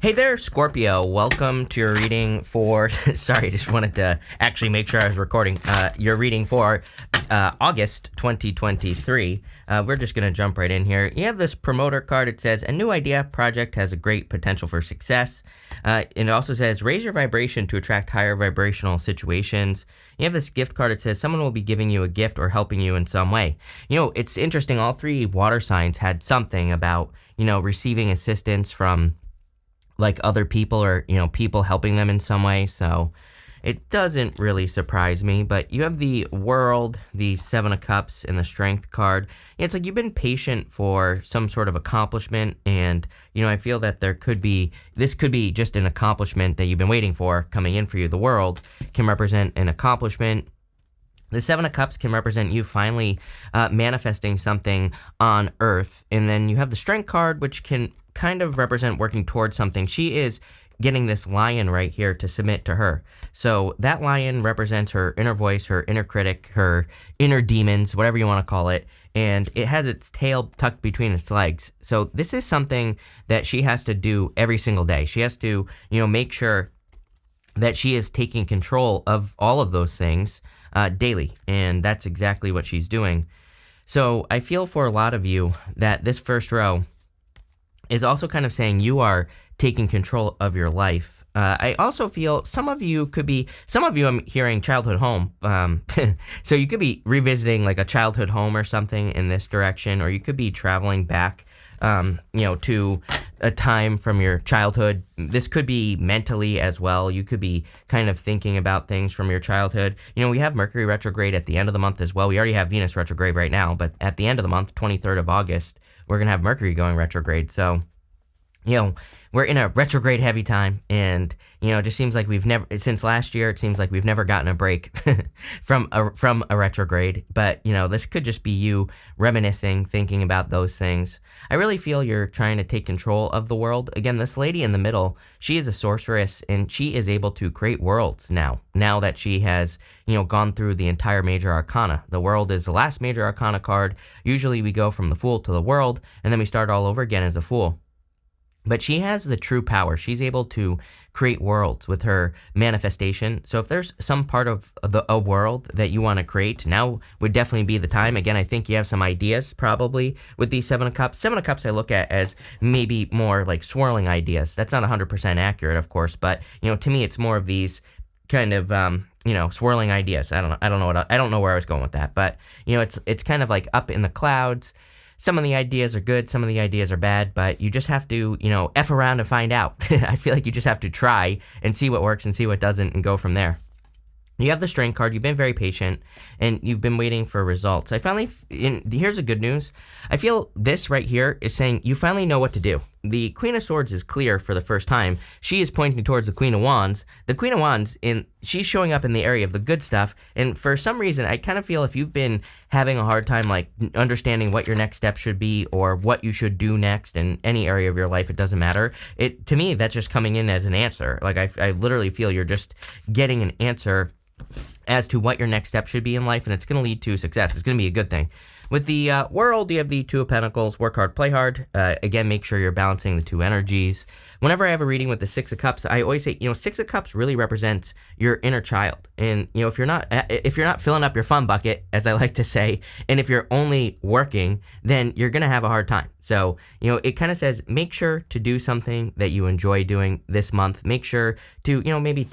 Hey there, Scorpio. Welcome to your reading for. Sorry, just wanted to actually make sure I was recording. Your reading for August 2023. We're just going to jump right in here. You have this promoter card. It says, a new idea project has a great potential for success. It also says, raise your vibration to attract higher vibrational situations. You have this gift card. It says, someone will be giving you a gift or helping you in some way. You know, it's interesting. All three water signs had something about, receiving assistance from like other people or, people helping them in some way. So it doesn't really surprise me, but you have the World, the Seven of Cups, and the Strength card. It's like you've been patient for some sort of accomplishment, and, I feel that this could be just an accomplishment that you've been waiting for coming in for you. The World can represent an accomplishment. The Seven of Cups can represent you finally manifesting something on Earth. And then you have the Strength card, which can kind of represent working towards something. She is getting this lion right here to submit to her. So that lion represents her inner voice, her inner critic, her inner demons, whatever you want to call it. And it has its tail tucked between its legs. So this is something that she has to do every single day. She has to, make sure that she is taking control of all of those things daily. And that's exactly what she's doing. So I feel for a lot of you that this first row is also kind of saying you are taking control of your life. I also feel some of you I'm hearing childhood home. So you could be revisiting like a childhood home or something in this direction, or you could be traveling back, to a time from your childhood. This could be mentally as well. You could be kind of thinking about things from your childhood. We have Mercury retrograde at the end of the month as well. We already have Venus retrograde right now, but at the end of the month, 23rd of August, we're going to have Mercury going retrograde. So, we're in a retrograde heavy time, and, it just seems like since last year, it seems like we've never gotten a break from a retrograde. But, this could just be you reminiscing, thinking about those things. I really feel you're trying to take control of the world. Again, this lady in the middle, she is a sorceress, and she is able to create worlds now that she has, gone through the entire major arcana. The World is the last major arcana card. Usually we go from the Fool to the World, and then we start all over again as a Fool. But she has the true power. She's able to create worlds with her manifestation. So if there's some part of a world that you want to create, now would definitely be the time. Again, I think you have some ideas probably with these Seven of Cups. Seven of Cups I look at as maybe more like swirling ideas. That's not 100% accurate, of course, but to me it's more of these kind of swirling ideas. I don't know where I was going with that, but it's kind of like up in the clouds. Some of the ideas are good, some of the ideas are bad, but you just have to, F around and find out. I feel like you just have to try and see what works and see what doesn't and go from there. You have the Strength card. You've been very patient, and you've been waiting for results. Here's the good news. I feel this right here is saying you finally know what to do. The Queen of Swords is clear for the first time. She is pointing towards the Queen of Wands. The Queen of Wands, she's showing up in the area of the good stuff, and for some reason, I kind of feel if you've been having a hard time like understanding what your next step should be or what you should do next in any area of your life, it doesn't matter. To me, that's just coming in as an answer. Like I literally feel you're just getting an answer as to what your next step should be in life, and it's going to lead to success. It's going to be a good thing. With the World, you have the Two of Pentacles. Work hard, play hard. Again, make sure you're balancing the two energies. Whenever I have a reading with the Six of Cups, I always say, Six of Cups really represents your inner child. And, if you're not filling up your fun bucket, as I like to say, and if you're only working, then you're going to have a hard time. So, it kind of says, make sure to do something that you enjoy doing this month. Make sure to, maybe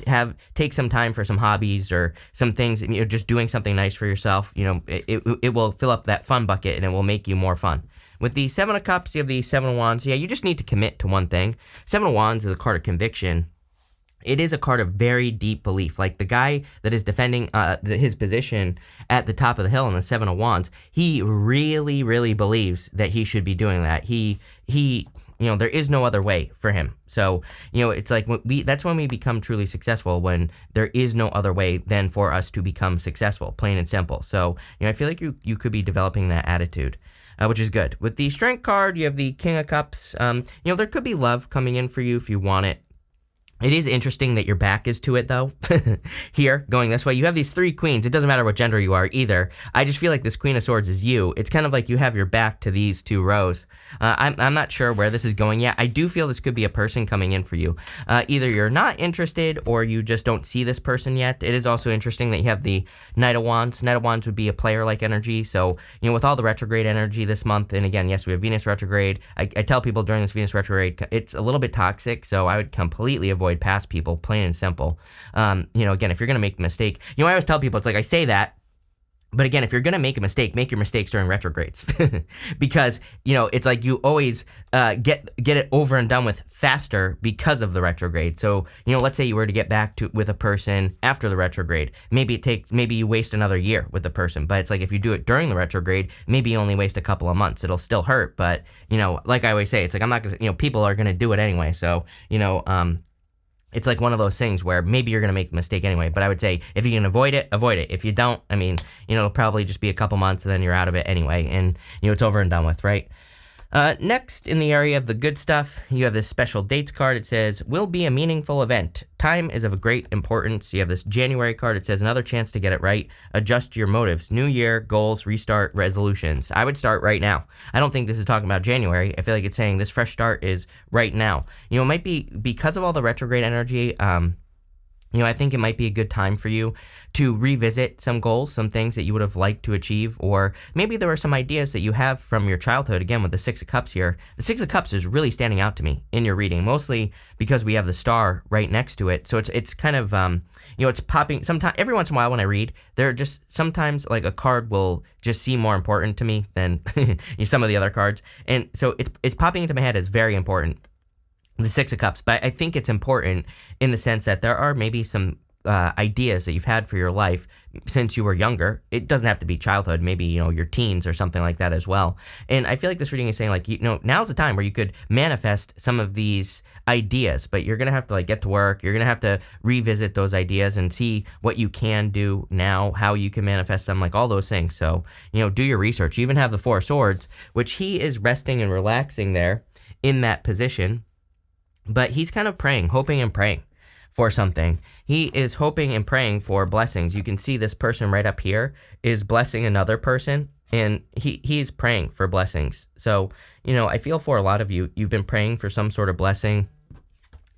take some time for some hobbies or some things, just doing something nice for yourself. It will fill up that fun bucket, and it will make you more fun. With the Seven of Cups, you have the Seven of Wands. Yeah, you just need to commit to one thing. Seven of Wands is a card of conviction. It is a card of very deep belief. Like the guy that is defending his position at the top of the hill in the Seven of Wands, he really, really believes that he should be doing that. He there is no other way for him. So, it's like that's when we become truly successful, when there is no other way than for us to become successful, plain and simple. So, I feel like you could be developing that attitude, which is good. With the Strength card, you have the King of Cups. There could be love coming in for you if you want it. It is interesting that your back is to it, though. Here, going this way, you have these three queens. It doesn't matter what gender you are either. I just feel like this Queen of Swords is you. It's kind of like you have your back to these two rows. I'm not sure where this is going yet. I do feel this could be a person coming in for you. Either you're not interested or you just don't see this person yet. It is also interesting that you have the Knight of Wands. Knight of Wands would be a player-like energy. So, with all the retrograde energy this month, and again, yes, we have Venus retrograde. I tell people during this Venus retrograde, it's a little bit toxic, so I would completely avoid past people, plain and simple. Again, if you're going to make a mistake, I always tell people, it's like I say that, but again, if you're going to make a mistake, make your mistakes during retrogrades because, it's like you always get it over and done with faster because of the retrograde. So, let's say you were to get back with a person after the retrograde. Maybe you waste another year with the person, but it's like if you do it during the retrograde, maybe you only waste a couple of months. It'll still hurt, but, like I always say, it's like I'm not going to, people are going to do it anyway. So, it's like one of those things where maybe you're going to make the mistake anyway, but I would say if you can avoid it, avoid it. If you don't, it'll probably just be a couple months and then you're out of it anyway, and, it's over and done with, right? Next, in the area of the good stuff, you have this special dates card. It says, will be a meaningful event. Time is of great importance. You have this January card. It says, another chance to get it right. Adjust your motives. New year, goals, restart, resolutions. I would start right now. I don't think this is talking about January. I feel like it's saying this fresh start is right now. It might be because of all the retrograde energy, I think it might be a good time for you to revisit some goals, some things that you would have liked to achieve, or maybe there are some ideas that you have from your childhood. Again, with the Six of Cups here, the Six of Cups is really standing out to me in your reading, mostly because we have the star right next to it. So it's kind of, it's popping. Sometimes, every once in a while when I read, there are just sometimes like a card will just seem more important to me than some of the other cards. And so it's popping into my head as very important. The Six of Cups, but I think it's important in the sense that there are maybe some ideas that you've had for your life since you were younger. It doesn't have to be childhood, maybe, your teens or something like that as well. And I feel like this reading is saying, like, now's the time where you could manifest some of these ideas, but you're going to have to, like, get to work. You're going to have to revisit those ideas and see what you can do now, how you can manifest them, like all those things. So, do your research. You even have the Four of Swords, which he is resting and relaxing there in that position. But he's kind of praying, hoping and praying for something. He is hoping and praying for blessings. You can see this person right up here is blessing another person, and he's praying for blessings. So, I feel for a lot of you, you've been praying for some sort of blessing.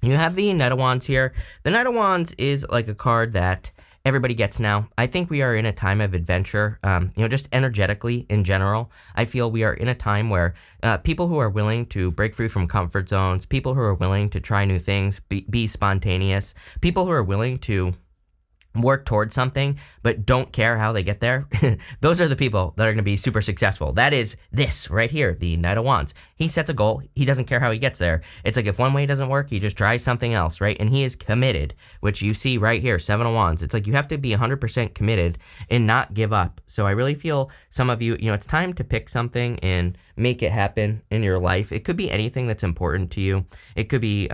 You have the Knight of Wands here. The Knight of Wands is like a card that everybody gets now. I think we are in a time of adventure, just energetically in general. I feel we are in a time where people who are willing to break free from comfort zones, people who are willing to try new things, be spontaneous, people who are willing to work towards something but don't care how they get there, those are the people that are going to be super successful. That is this right here, the Knight of Wands. He sets a goal. He doesn't care how he gets there. It's like if one way doesn't work, he just tries something else, right? And he is committed, which you see right here, Seven of Wands. It's like you have to be 100% committed and not give up. So I really feel some of you, it's time to pick something and make it happen in your life. It could be anything that's important to you. It could be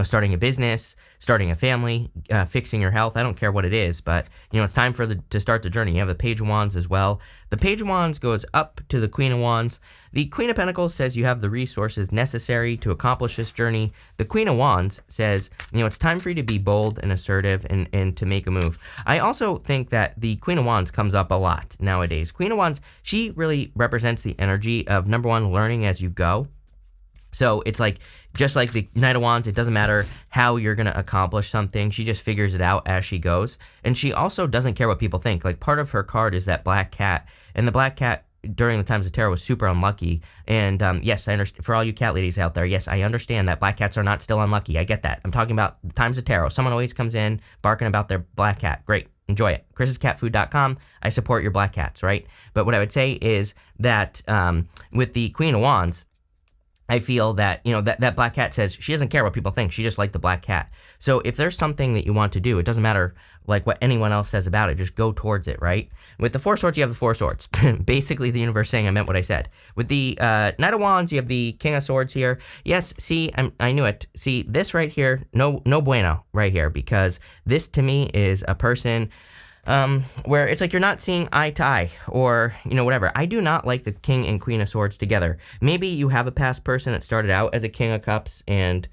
starting a business, starting a family, fixing your health. I don't care what it is, but, it's time to start the journey. You have the Page of Wands as well. The Page of Wands goes up to the Queen of Wands. The Queen of Pentacles says you have the resources necessary to accomplish this journey. The Queen of Wands says, it's time for you to be bold and assertive and to make a move. I also think that the Queen of Wands comes up a lot nowadays. Queen of Wands, she really represents the energy of, number one, learning as you go. So it's like, just like the Knight of Wands, it doesn't matter how you're going to accomplish something. She just figures it out as she goes. And she also doesn't care what people think. Like, part of her card is that black cat. And the black cat during the times of tarot was super unlucky. And yes, I understand. For all you cat ladies out there, yes, I understand that black cats are not still unlucky. I get that. I'm talking about times of tarot. Someone always comes in barking about their black cat. Great. Enjoy it. chrisscatfood.com. I support your black cats, right? But what I would say is that with the Queen of Wands, I feel that, that black cat says she doesn't care what people think. She just liked the black cat. So if there's something that you want to do, it doesn't matter like what anyone else says about it. Just go towards it, right? With the Four of Swords, you have the Four of Swords. Basically, the universe saying I meant what I said. With the Knight of Wands, you have the King of Swords here. Yes, see, I knew it. See, this right here, no bueno right here, because this to me is a person where it's like you're not seeing eye to eye or, whatever. I do not like the King and Queen of Swords together. Maybe you have a past person that started out as a King of Cups and,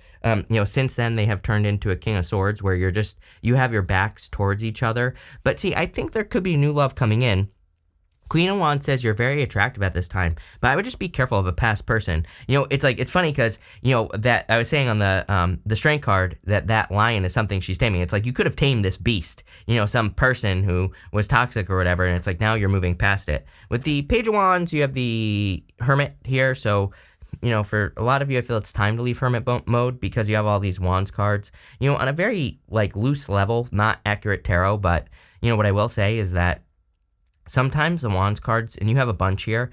since then they have turned into a King of Swords where you have your backs towards each other. But see, I think there could be new love coming in. Queen of Wands says you're very attractive at this time, but I would just be careful of a past person. It's funny because, that I was saying on the strength card that lion is something she's taming. It's like you could have tamed this beast, some person who was toxic or whatever, and it's like now you're moving past it. With the Page of Wands, you have the Hermit here, so for a lot of you, I feel it's time to leave Hermit mode because you have all these Wands cards, on a very loose level, not accurate tarot, but what I will say is that sometimes the Wands cards, and you have a bunch here,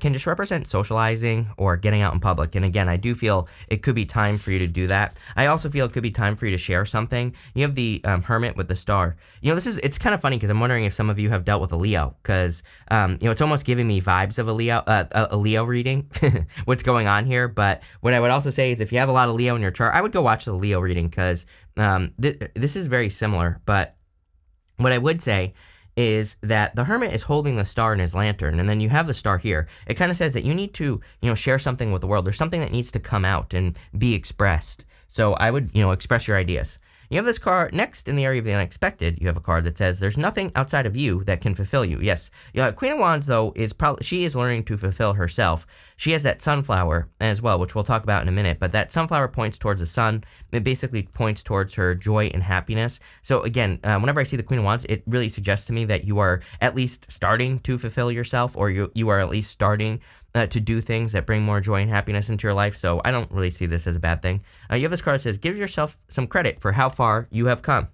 can just represent socializing or getting out in public. And again, I do feel it could be time for you to do that. I also feel it could be time for you to share something. You have the Hermit with the Star. It's kind of funny because I'm wondering if some of you have dealt with a Leo because, it's almost giving me vibes of a Leo reading, what's going on here. But what I would also say is if you have a lot of Leo in your chart, I would go watch the Leo reading because this is very similar. But what I would say is that the Hermit is holding the star in his lantern, and then you have the star here. It kind of says that you need to, share something with the world. There's something that needs to come out and be expressed. So I would, express your ideas. You have this card next in the area of the unexpected. You have a card that says there's nothing outside of you that can fulfill you. Yes, Queen of Wands though she is learning to fulfill herself. She has that sunflower as well, which we'll talk about in a minute. But that sunflower points towards the sun. It basically points towards her joy and happiness. So again, whenever I see the Queen of Wands, it really suggests to me that you are at least starting to fulfill yourself, or you are at least starting to do things that bring more joy and happiness into your life. So I don't really see this as a bad thing. You have this card that says, give yourself some credit for how far you have come.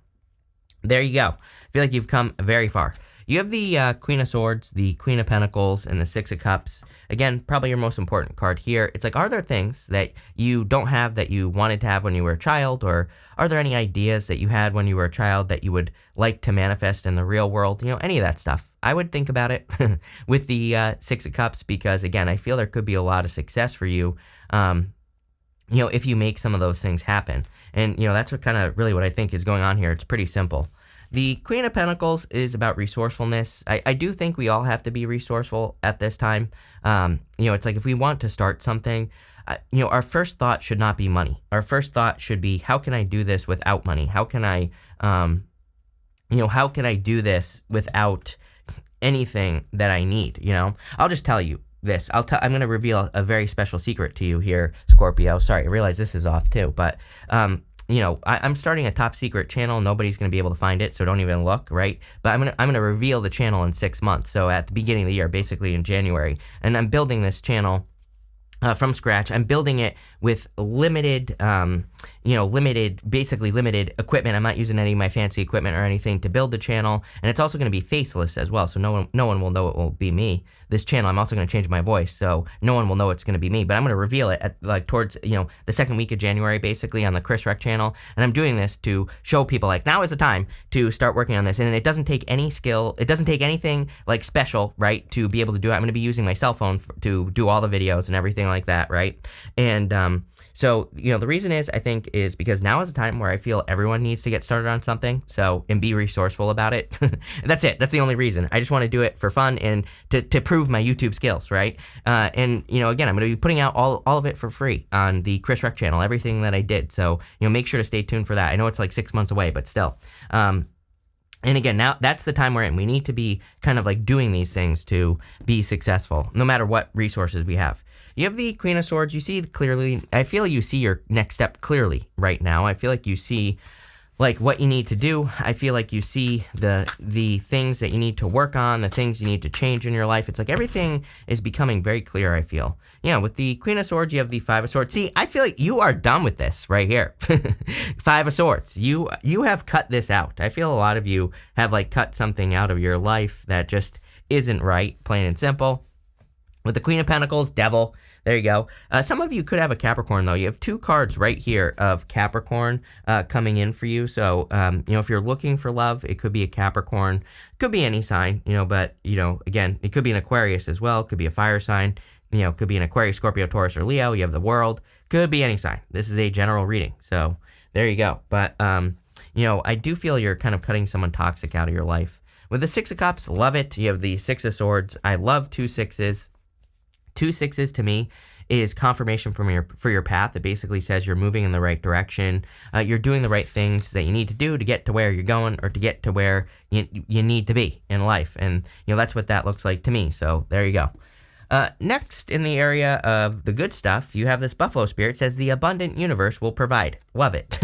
There you go. I feel like you've come very far. You have the Queen of Swords, the Queen of Pentacles, and the Six of Cups. Again, probably your most important card here. It's like, are there things that you don't have that you wanted to have when you were a child? Or are there any ideas that you had when you were a child that you would like to manifest in the real world? Any of that stuff. I would think about it with the Six of Cups because, again, I feel there could be a lot of success for you, if you make some of those things happen. And, that's what kind of really what I think is going on here. It's pretty simple. The Queen of Pentacles is about resourcefulness. I do think we all have to be resourceful at this time. It's like if we want to start something, our first thought should not be money. Our first thought should be, how can I do this without money? How can I, how can I do this without anything that I need? I'll just tell you this. I'm going to reveal a very special secret to you here, Scorpio. Sorry, I realize this is off too, but I'm starting a top secret channel. Nobody's going to be able to find it, so don't even look, right? But I'm gonna reveal the channel in 6 months, so at the beginning of the year, basically in January. And I'm building this channel from scratch. I'm building it with limited equipment. I'm not using any of my fancy equipment or anything to build the channel, and it's also going to be faceless as well, so no one will know it will be me. This channel, I'm also going to change my voice, so no one will know it's going to be me, but I'm going to reveal it at towards the second week of January, basically on the Chris Rec channel, and I'm doing this to show people now is the time to start working on this, and it doesn't take any skill, it doesn't take anything special, right, to be able to do it. I'm going to be using my cell phone to do all the videos and everything like that, right? And so the reason is because now is the time where I feel everyone needs to get started on something, and be resourceful about it. That's it. That's the only reason. I just want to do it for fun and to prove my YouTube skills, right? And again, I'm going to be putting out all of it for free on the Chris Rec channel, everything that I did. So make sure to stay tuned for that. I know it's 6 months away, but still. And again, now that's the time we're in. We need to be kind of doing these things to be successful, no matter what resources we have. You have the Queen of Swords. You see clearly. I feel you see your next step clearly right now. I feel like you see what you need to do. I feel like you see the things that you need to work on, the things you need to change in your life. It's everything is becoming very clear, I feel. Yeah, with the Queen of Swords, you have the Five of Swords. See, I feel like you are done with this right here. Five of Swords. You have cut this out. I feel a lot of you have cut something out of your life that just isn't right, plain and simple. With the Queen of Pentacles, Devil. There you go. Some of you could have a Capricorn, though. You have 2 cards right here of Capricorn coming in for you. So, if you're looking for love, it could be a Capricorn. Could be any sign, but, again, it could be an Aquarius as well. It could be a fire sign. Could be an Aquarius, Scorpio, Taurus, or Leo. You have the World. Could be any sign. This is a general reading. So, there you go. But, I do feel you're kind of cutting someone toxic out of your life. With the Six of Cups, love it. You have the Six of Swords. I love 2 6s. 2 6s to me is confirmation for your path. It basically says you're moving in the right direction. You're doing the right things that you need to do to get to where you're going or to get to where you need to be in life. And, that's what that looks like to me. So there you go. Next, in the area of the good stuff, you have this Buffalo Spirit. It says the abundant universe will provide. Love it.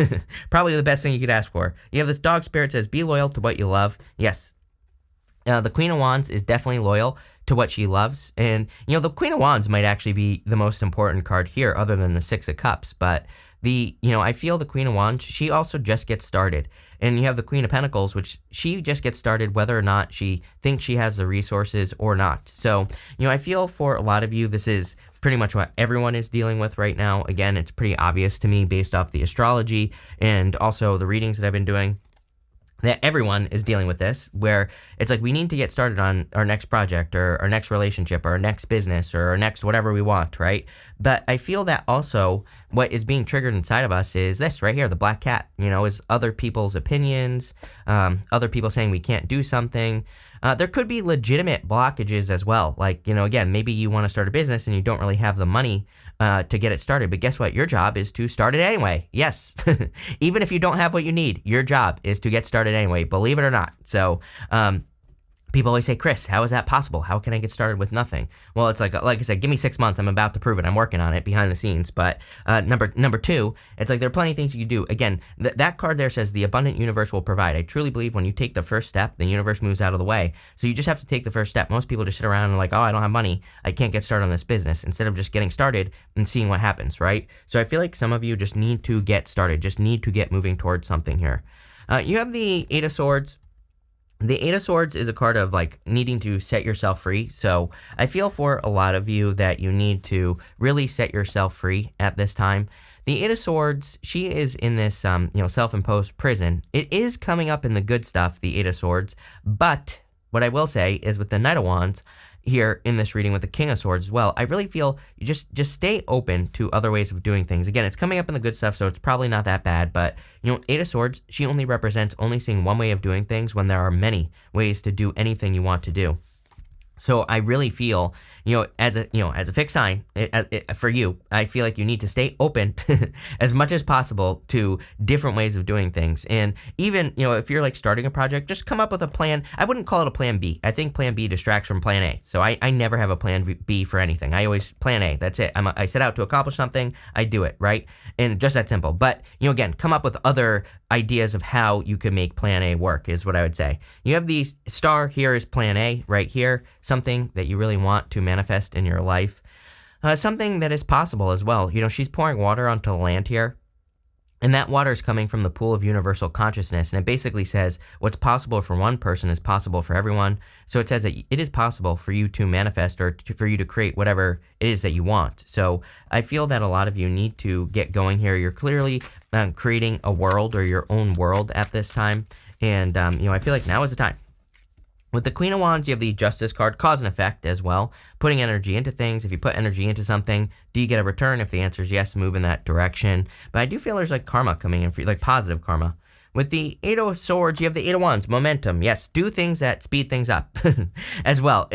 Probably the best thing you could ask for. You have this Dog Spirit. It says be loyal to what you love. Yes. The Queen of Wands is definitely loyal to what she loves. And, the Queen of Wands might actually be the most important card here other than the Six of Cups. But I feel the Queen of Wands, she also just gets started. And you have the Queen of Pentacles, which she just gets started whether or not she thinks she has the resources or not. So, I feel for a lot of you, this is pretty much what everyone is dealing with right now. Again, it's pretty obvious to me based off the astrology and also the readings that I've been doing, that everyone is dealing with this, where it's like we need to get started on our next project or our next relationship or our next business or our next whatever we want, right? But I feel that also what is being triggered inside of us is this right here, the black cat, is other people's opinions, other people saying we can't do something. There could be legitimate blockages as well. Like, again, maybe you want to start a business and you don't really have the money to get it started. But guess what? Your job is to start it anyway. Yes. Even if you don't have what you need, your job is to get started anyway, believe it or not. So, people always say, Chris, how is that possible? How can I get started with nothing? Well, it's like I said, give me 6 months. I'm about to prove it. I'm working on it behind the scenes. But number two, it's like there are plenty of things you can do. Again, that card there says the abundant universe will provide. I truly believe when you take the first step, the universe moves out of the way. So you just have to take the first step. Most people just sit around and like, oh, I don't have money. I can't get started on this business, instead of just getting started and seeing what happens, right? So I feel like some of you just need to get started, just need to get moving towards something here. You have the Eight of Swords. The Eight of Swords is a card of like needing to set yourself free. So I feel for a lot of you that you need to really set yourself free at this time. The Eight of Swords, she is in this, self-imposed prison. It is coming up in the good stuff, the Eight of Swords. But what I will say is with the Knight of Wands here in this reading with the King of Swords as well, I really feel you just stay open to other ways of doing things. Again, it's coming up in the good stuff, so it's probably not that bad. But, Eight of Swords, she only represents only seeing one way of doing things when there are many ways to do anything you want to do. So I really feel, as a fixed sign for you, I feel like you need to stay open as much as possible to different ways of doing things. And even, if you're like starting a project, just come up with a plan. I wouldn't call it a plan B. I think plan B distracts from plan A. So I never have a plan B for anything. I always plan A. That's it. I set out to accomplish something. I do it, right? And just that simple. But, again, come up with other ideas of how you can make plan A work is what I would say. You have the star here is plan A right here, something that you really want to manifest in your life, something that is possible as well. She's pouring water onto the land here, and that water is coming from the pool of universal consciousness, and it basically says what's possible for one person is possible for everyone. So it says that it is possible for you to manifest or for you to create whatever it is that you want. So I feel that a lot of you need to get going here. You're clearly creating a world or your own world at this time, and I feel like now is the time. With the Queen of Wands, you have the Justice card, cause and effect as well. Putting energy into things. If you put energy into something, do you get a return? If the answer is yes, move in that direction. But I do feel there's like karma coming in for you, like positive karma. With the Eight of Swords, you have the Eight of Wands, momentum. Yes, do things that speed things up as well.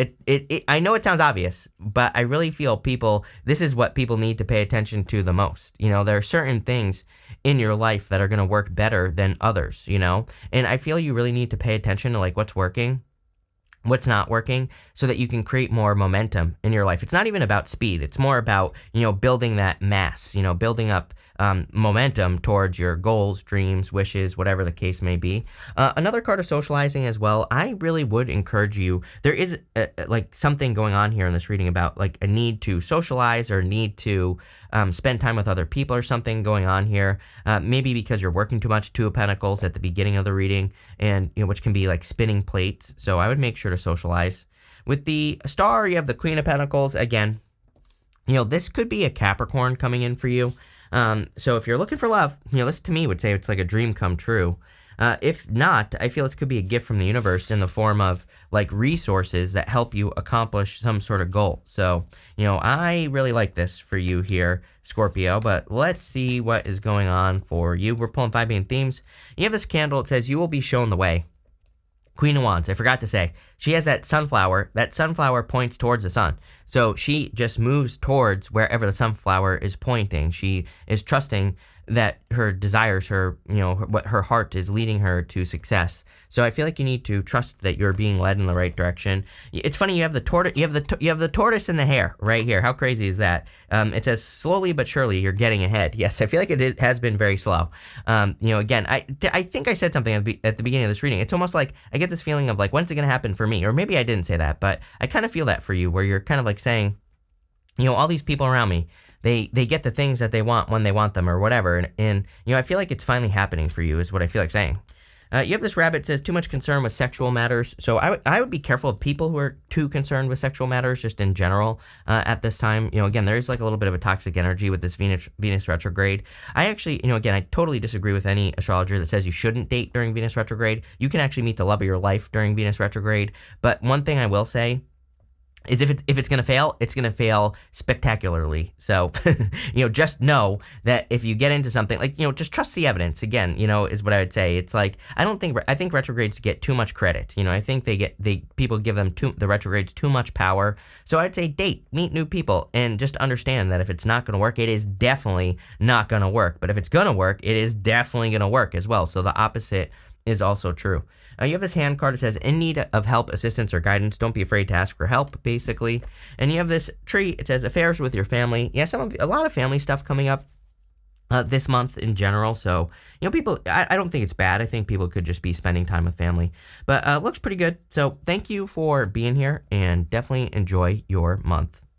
I know it sounds obvious, but I really feel this is what people need to pay attention to the most. There are certain things in your life that are going to work better than others, and I feel you really need to pay attention to like what's working, what's not working, so that you can create more momentum in your life. It's not even about speed. It's more about, building that mass, building up momentum towards your goals, dreams, wishes, whatever the case may be. Another card of socializing as well. I really would encourage you. There is like something going on here in this reading about like a need to socialize or need to spend time with other people or something going on here. Maybe because you're working too much. Two of Pentacles at the beginning of the reading, and which can be like spinning plates. So I would make sure to socialize. With the star, you have the Queen of Pentacles again. This could be a Capricorn coming in for you. So if you're looking for love, this to me would say it's like a dream come true. If not, I feel this could be a gift from the universe in the form of like resources that help you accomplish some sort of goal. So, I really like this for you here, Scorpio, but let's see what is going on for you. We're pulling 5 main themes. You have this candle. It says you will be shown the way. Queen of Wands, I forgot to say, she has that sunflower. That sunflower points towards the sun. So she just moves towards wherever the sunflower is pointing. She is trusting that her desires, what her heart is leading her to success. So I feel like you need to trust that you're being led in the right direction. It's funny, you have the tortoise, you have the tortoise and the hare right here. How crazy is that? It says slowly but surely you're getting ahead. Yes, I feel like it has been very slow. Again, I think I said something at the beginning of this reading. It's almost like I get this feeling of like, when's it going to happen for me? Or maybe I didn't say that, but I kind of feel that for you, where you're kind of like saying, all these people around me, they get the things that they want when they want them or whatever. And I feel like it's finally happening for you is what I feel like saying. You have this rabbit says too much concern with sexual matters. So I would be careful of people who are too concerned with sexual matters just in general at this time. Again, there is like a little bit of a toxic energy with this Venus retrograde. I actually, again, I totally disagree with any astrologer that says you shouldn't date during Venus retrograde. You can actually meet the love of your life during Venus retrograde. But one thing I will say is if it's going to fail, it's going to fail spectacularly. So, just know that if you get into something, like, just trust the evidence, again, is what I would say. It's like, I think retrogrades get too much credit. I think people give them the retrogrades too much power. So I'd say date, meet new people, and just understand that if it's not going to work, it is definitely not going to work. But if it's going to work, it is definitely going to work as well. So the opposite is also true. You have this hand card that says, in need of help, assistance, or guidance, don't be afraid to ask for help, basically. And you have this tree, it says, affairs with your family. Yeah, a lot of family stuff coming up this month in general. So, people, I don't think it's bad. I think people could just be spending time with family. But looks pretty good. So thank you for being here, and definitely enjoy your month.